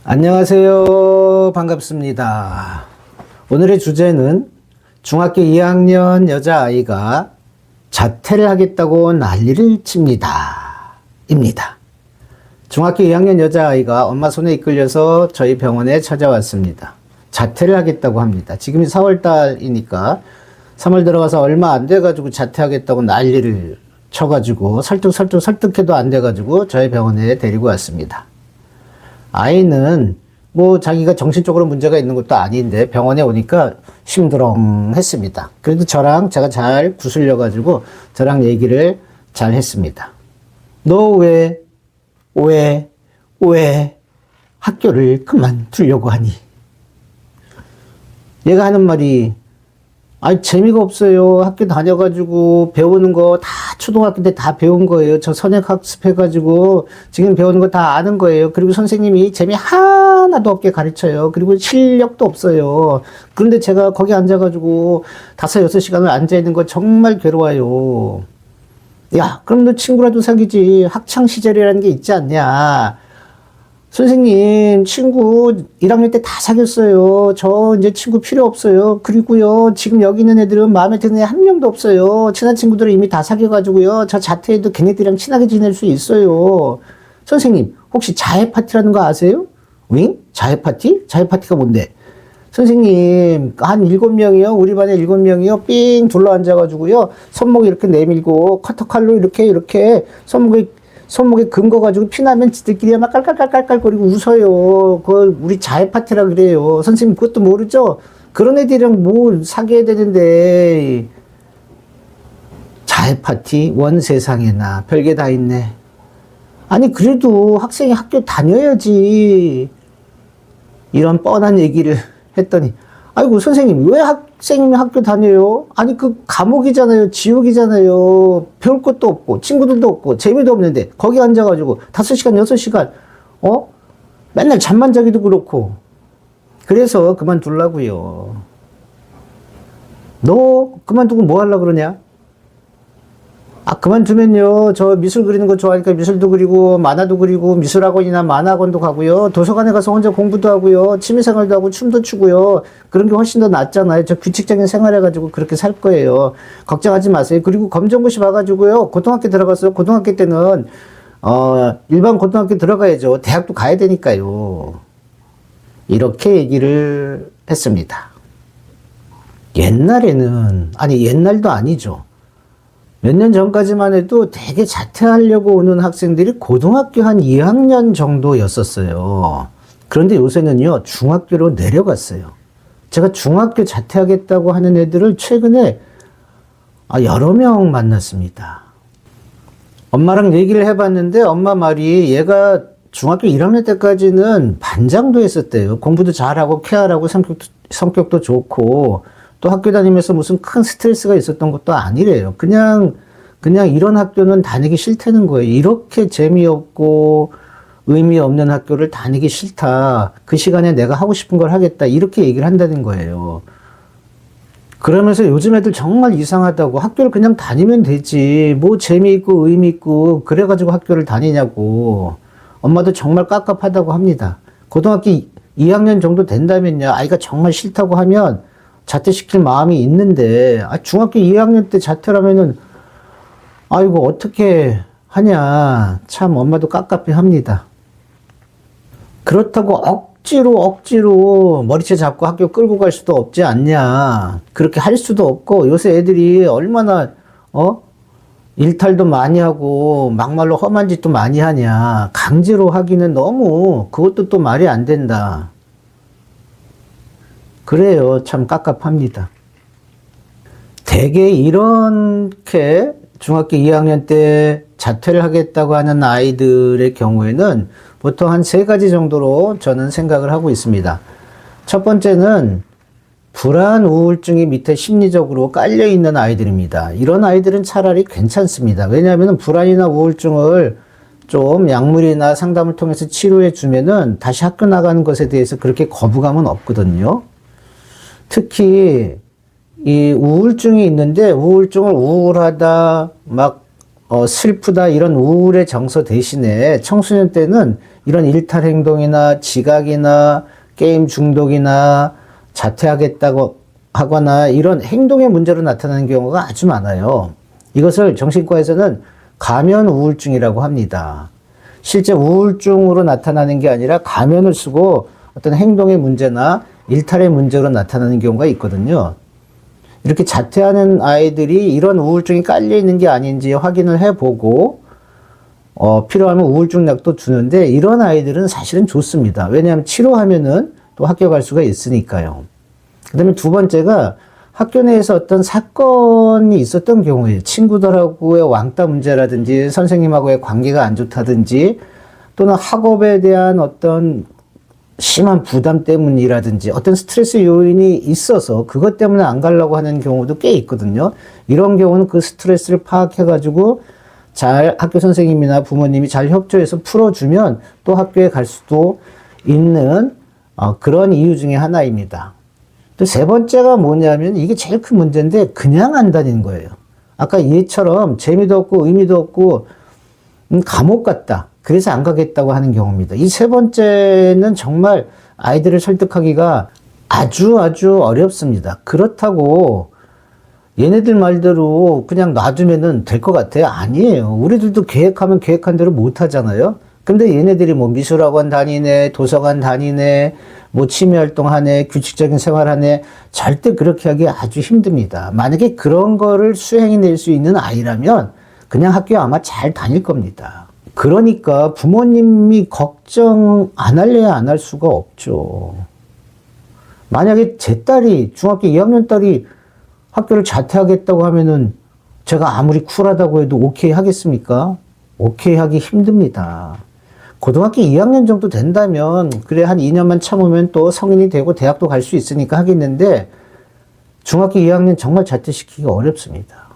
안녕하세요. 반갑습니다. 오늘의 주제는 중학교 2학년 여자아이가 자퇴를 하겠다고 난리를 칩니다. 입니다. 중학교 2학년 여자아이가 엄마 손에 이끌려서 저희 병원에 찾아왔습니다. 자퇴를 하겠다고 합니다. 지금이 4월달이니까 3월 들어가서 얼마 안 돼가지고 자퇴하겠다고 난리를 쳐가지고 설득해도 안 돼가지고 저희 병원에 데리고 왔습니다. 아이는 뭐 자기가 정신적으로 문제가 있는 것도 아닌데 병원에 오니까 심드렁했습니다. 그래도 저랑 제가 잘 구슬려가지고 저랑 얘기를 잘 했습니다. 너 왜 학교를 그만두려고 하니? 얘가 하는 말이 아니 재미가 없어요. 학교 다녀가지고 배우는 거 다 초등학교 때 다 배운 거예요. 저 선행학습 해가지고 지금 배우는 거 다 아는 거예요. 그리고 선생님이 재미 하나도 없게 가르쳐요. 그리고 실력도 없어요. 그런데 제가 거기 앉아가지고 5-6시간을 앉아있는 거 정말 괴로워요. 야, 그럼 너 친구라도 사귀지. 학창시절이라는 게 있지 않냐. 선생님, 친구 1학년 때 다 사귀었어요. 저 이제 친구 필요 없어요. 그리고요, 지금 여기 있는 애들은 마음에 드는 애 한 명도 없어요. 친한 친구들은 이미 다 사귀어가지고요. 저 자퇴해도 걔네들이랑 친하게 지낼 수 있어요. 선생님, 혹시 자해 파티라는 거 아세요? 응? 자해 파티? 자해 파티가 뭔데? 선생님, 한 7명이요. 우리 반에 7명이요. 삥 둘러앉아가지고요. 손목 이렇게 내밀고, 커터칼로 이렇게 손목에 금거가지고 피나면 지들끼리 막 깔깔깔깔거리고 웃어요. 그걸 우리 자해 파티라 그래요. 선생님 그것도 모르죠? 그런 애들이랑 뭐 사귀어야 되는데. 자해 파티? 원 세상에나 별게 다 있네. 아니 그래도 학생이 학교 다녀야지. 이런 뻔한 얘기를 했더니 아이고 선생님 왜 학생이 학교 다녀요? 아니 그 감옥이잖아요. 지옥이잖아요. 배울 것도 없고 친구들도 없고 재미도 없는데 거기 앉아가지고 5시간 6시간 맨날 잠만 자기도 그렇고. 그래서 그만두려고요. 너 그만두고 뭐 하려고 그러냐? 아 그만두면요 저 미술 그리는 거 좋아하니까 미술도 그리고 만화도 그리고 미술학원이나 만화학원도 가고요. 도서관에 가서 혼자 공부도 하고요. 취미생활도 하고 춤도 추고요. 그런 게 훨씬 더 낫잖아요. 저 규칙적인 생활 해가지고 그렇게 살 거예요. 걱정하지 마세요. 그리고 검정고시 봐가지고요 고등학교 들어갔어요. 고등학교 때는 일반 고등학교 들어가야죠. 대학도 가야 되니까요. 이렇게 얘기를 했습니다. 옛날에는 옛날도 아니죠. 몇 년 전까지만 해도 되게 자퇴하려고 오는 학생들이 고등학교 한 2학년 정도였었어요. 그런데 요새는요, 중학교로 내려갔어요. 제가 중학교 자퇴하겠다고 하는 애들을 최근에 여러 명 만났습니다. 엄마랑 얘기를 해봤는데 엄마 말이 얘가 중학교 1학년 때까지는 반장도 했었대요. 공부도 잘하고 쾌활하고 성격도 좋고 또 학교 다니면서 무슨 큰 스트레스가 있었던 것도 아니래요. 그냥 이런 학교는 다니기 싫다는 거예요. 이렇게 재미없고 의미 없는 학교를 다니기 싫다. 그 시간에 내가 하고 싶은 걸 하겠다. 이렇게 얘기를 한다는 거예요. 그러면서 요즘 애들 정말 이상하다고. 학교를 그냥 다니면 되지. 뭐 재미있고 의미있고 그래가지고 학교를 다니냐고. 엄마도 정말 깝깝하다고 합니다. 고등학교 2학년 정도 된다면요. 아이가 정말 싫다고 하면 자퇴시킬 마음이 있는데 중학교 2학년 때 자퇴라면은 아이고 어떻게 하냐. 참 엄마도 깝깝해 합니다. 그렇다고 억지로 머리채 잡고 학교 끌고 갈 수도 없지 않냐. 그렇게 할 수도 없고 요새 애들이 얼마나 일탈도 많이 하고 막말로 험한 짓도 많이 하냐. 강제로 하기는 너무 그것도 또 말이 안 된다. 그래요. 참 깝깝합니다. 대개 이렇게 중학교 2학년 때 자퇴를 하겠다고 하는 아이들의 경우에는 보통 한 3가지 정도로 저는 생각을 하고 있습니다. 첫 번째는 불안, 우울증이 밑에 심리적으로 깔려있는 아이들입니다. 이런 아이들은 차라리 괜찮습니다. 왜냐하면 불안이나 우울증을 좀 약물이나 상담을 통해서 치료해 주면은 다시 학교 나가는 것에 대해서 그렇게 거부감은 없거든요. 특히 이 우울증이 있는데 우울증을 우울하다, 막 슬프다 이런 우울의 정서 대신에 청소년 때는 이런 일탈 행동이나 지각이나 게임 중독이나 자퇴하겠다고 하거나 이런 행동의 문제로 나타나는 경우가 아주 많아요. 이것을 정신과에서는 가면 우울증이라고 합니다. 실제 우울증으로 나타나는 게 아니라 가면을 쓰고 어떤 행동의 문제나 일탈의 문제로 나타나는 경우가 있거든요. 이렇게 자퇴하는 아이들이 이런 우울증이 깔려 있는 게 아닌지 확인을 해보고 필요하면 우울증 약도 주는데 이런 아이들은 사실은 좋습니다. 왜냐하면 치료하면은 또 학교 갈 수가 있으니까요. 그 다음에 두 번째가 학교 내에서 어떤 사건이 있었던 경우에 친구들하고의 왕따 문제라든지 선생님하고의 관계가 안 좋다든지 또는 학업에 대한 어떤 심한 부담 때문이라든지 어떤 스트레스 요인이 있어서 그것 때문에 안 가려고 하는 경우도 꽤 있거든요. 이런 경우는 그 스트레스를 파악해가지고 잘 학교 선생님이나 부모님이 잘 협조해서 풀어주면 또 학교에 갈 수도 있는 그런 이유 중에 하나입니다. 또 세 번째가 뭐냐면 이게 제일 큰 문제인데 그냥 안 다니는 거예요. 아까 얘처럼 재미도 없고 의미도 없고 감옥 같다. 그래서 안 가겠다고 하는 경우입니다. 이 세 번째는 정말 아이들을 설득하기가 아주 어렵습니다. 그렇다고 얘네들 말대로 그냥 놔두면 될 것 같아요? 아니에요. 우리들도 계획하면 계획한 대로 못 하잖아요. 근데 얘네들이 뭐 미술학원 다니네, 도서관 다니네, 뭐 취미활동 하네, 규칙적인 생활 하네, 절대 그렇게 하기 아주 힘듭니다. 만약에 그런 거를 수행해낼 수 있는 아이라면 그냥 학교에 아마 잘 다닐 겁니다. 그러니까 부모님이 걱정 안 할래야 안 할 수가 없죠. 만약에 제 딸이, 중학교 2학년 딸이 학교를 자퇴하겠다고 하면은 제가 아무리 쿨하다고 해도 오케이 하겠습니까? 오케이 하기 힘듭니다. 고등학교 2학년 정도 된다면, 그래, 한 2년만 참으면 또 성인이 되고 대학도 갈 수 있으니까 하겠는데, 중학교 2학년 정말 자퇴시키기가 어렵습니다.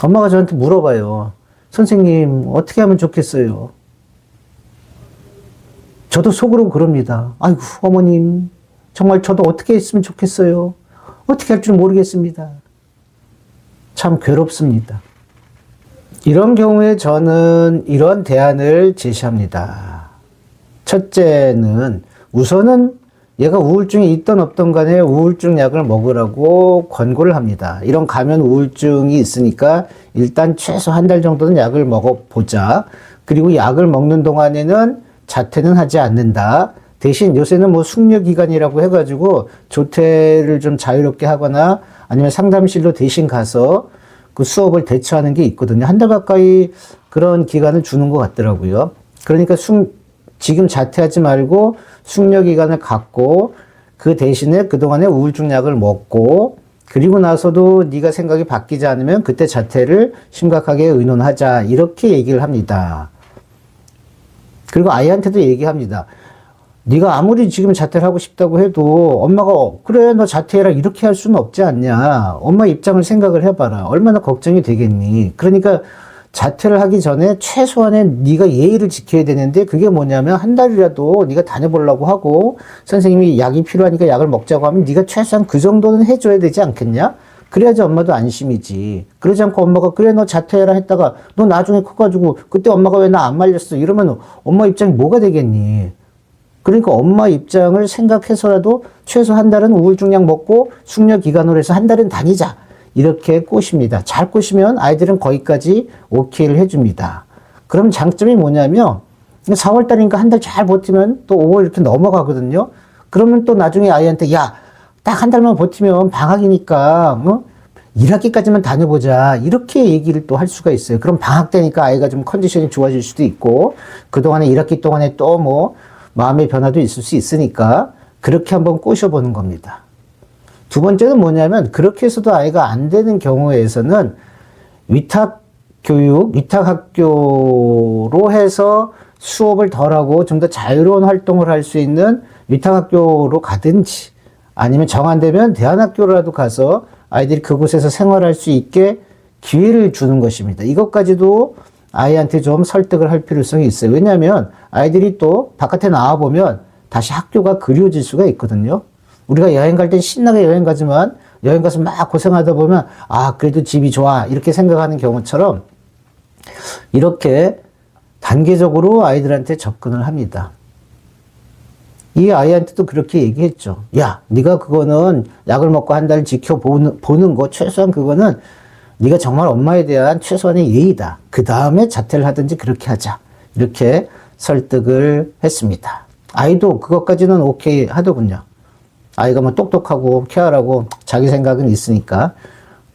엄마가 저한테 물어봐요. 선생님, 어떻게 하면 좋겠어요? 저도 속으로 그럽니다. 아이고, 어머님, 정말 저도 어떻게 했으면 좋겠어요? 어떻게 할 줄 모르겠습니다. 참 괴롭습니다. 이런 경우에 저는 이런 대안을 제시합니다. 첫째는 우선은 얘가 우울증이 있던 없던 간에 우울증 약을 먹으라고 권고를 합니다. 이런 가면 우울증이 있으니까 일단 최소 한 달 정도는 약을 먹어보자. 그리고 약을 먹는 동안에는 자퇴는 하지 않는다. 대신 요새는 뭐 숙려기간이라고 해가지고 조퇴를 좀 자유롭게 하거나 아니면 상담실로 대신 가서 그 수업을 대처하는 게 있거든요. 한 달 가까이 그런 기간을 주는 것 같더라고요. 그러니까 지금 자퇴하지 말고 숙려 기간을 갖고 그 대신에 그동안에 우울증 약을 먹고 그리고 나서도 네가 생각이 바뀌지 않으면 그때 자퇴를 심각하게 의논하자. 이렇게 얘기를 합니다. 그리고 아이한테도 얘기합니다. 네가 아무리 지금 자퇴를 하고 싶다고 해도 엄마가 그래 너 자퇴해라 이렇게 할 수는 없지 않냐. 엄마 입장을 생각을 해봐라. 얼마나 걱정이 되겠니. 그러니까 자퇴를 하기 전에 최소한의 네가 예의를 지켜야 되는데 그게 뭐냐면 한 달이라도 네가 다녀보려고 하고 선생님이 약이 필요하니까 약을 먹자고 하면 네가 최소한 그 정도는 해줘야 되지 않겠냐. 그래야지 엄마도 안심이지. 그러지 않고 엄마가 그래 너 자퇴해라 했다가 너 나중에 커가지고 그때 엄마가 왜 나 안 말렸어 이러면 엄마 입장이 뭐가 되겠니. 그러니까 엄마 입장을 생각해서라도 최소 한 달은 우울증 약 먹고 숙려 기간으로 해서 한 달은 다니자. 이렇게 꼬십니다. 잘 꼬시면 아이들은 거기까지 오케이를 해줍니다. 그럼 장점이 뭐냐면 4월달이니까 한 달 잘 버티면 또 5월 이렇게 넘어가거든요. 그러면 또 나중에 아이한테 야, 딱 한 달만 버티면 방학이니까 1학기까지만 다녀보자. 이렇게 얘기를 또 할 수가 있어요. 그럼 방학 때니까 아이가 좀 컨디션이 좋아질 수도 있고 그동안에 1학기 동안에 또 뭐 마음의 변화도 있을 수 있으니까 그렇게 한번 꼬셔보는 겁니다. 두 번째는 뭐냐면 그렇게 해서도 아이가 안 되는 경우에서는 위탁교육, 위탁학교로 해서 수업을 덜하고 좀 더 자유로운 활동을 할 수 있는 위탁학교로 가든지 아니면 정 안 되면 대안학교라도 가서 아이들이 그곳에서 생활할 수 있게 기회를 주는 것입니다. 이것까지도 아이한테 좀 설득을 할 필요성이 있어요. 왜냐하면 아이들이 또 바깥에 나와보면 다시 학교가 그리워질 수가 있거든요. 우리가 여행 갈 땐 신나게 여행 가지만 여행 가서 막 고생하다 보면 아 그래도 집이 좋아 이렇게 생각하는 경우처럼 이렇게 단계적으로 아이들한테 접근을 합니다. 이 아이한테도 그렇게 얘기했죠. 야, 네가 그거는 약을 먹고 한 달 지켜보는 거, 최소한 그거는 네가 정말 엄마에 대한 최소한의 예의다. 그 다음에 자퇴를 하든지 그렇게 하자. 이렇게 설득을 했습니다. 아이도 그것까지는 오케이 하더군요. 아이가 뭐 똑똑하고 쾌활하고 자기 생각은 있으니까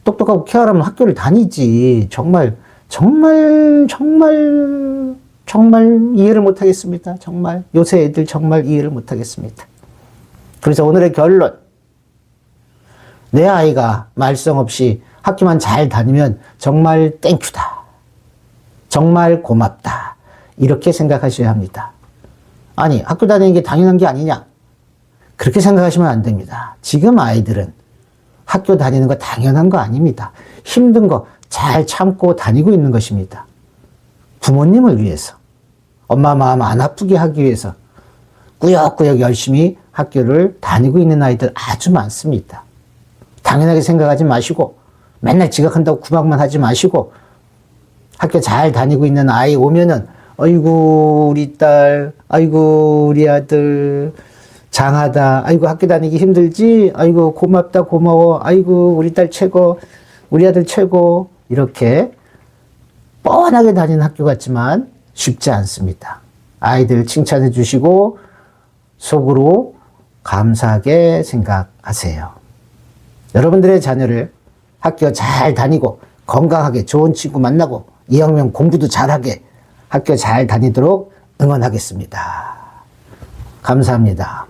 똑똑하고 쾌활하면 학교를 다니지. 정말 이해를 못하겠습니다. 정말 요새 애들 정말 이해를 못하겠습니다. 그래서 오늘의 결론, 내 아이가 말썽 없이 학교만 잘 다니면 정말 땡큐다. 정말 고맙다. 이렇게 생각하셔야 합니다. 아니, 학교 다니는 게 당연한 게 아니냐? 그렇게 생각하시면 안 됩니다. 지금 아이들은 학교 다니는 거 당연한 거 아닙니다. 힘든 거 잘 참고 다니고 있는 것입니다. 부모님을 위해서, 엄마 마음 안 아프게 하기 위해서 꾸역꾸역 열심히 학교를 다니고 있는 아이들 아주 많습니다. 당연하게 생각하지 마시고 맨날 지각한다고 구박만 하지 마시고 학교 잘 다니고 있는 아이 오면은 아이고 우리 딸, 아이고 우리 아들 장하다, 아이고 학교 다니기 힘들지, 아이고 고맙다 고마워, 아이고 우리 딸 최고, 우리 아들 최고, 이렇게 뻔하게 다니는 학교 같지만 쉽지 않습니다. 아이들 칭찬해 주시고 속으로 감사하게 생각하세요. 여러분들의 자녀를 학교 잘 다니고 건강하게 좋은 친구 만나고 2학년 공부도 잘하게 학교 잘 다니도록 응원하겠습니다. 감사합니다.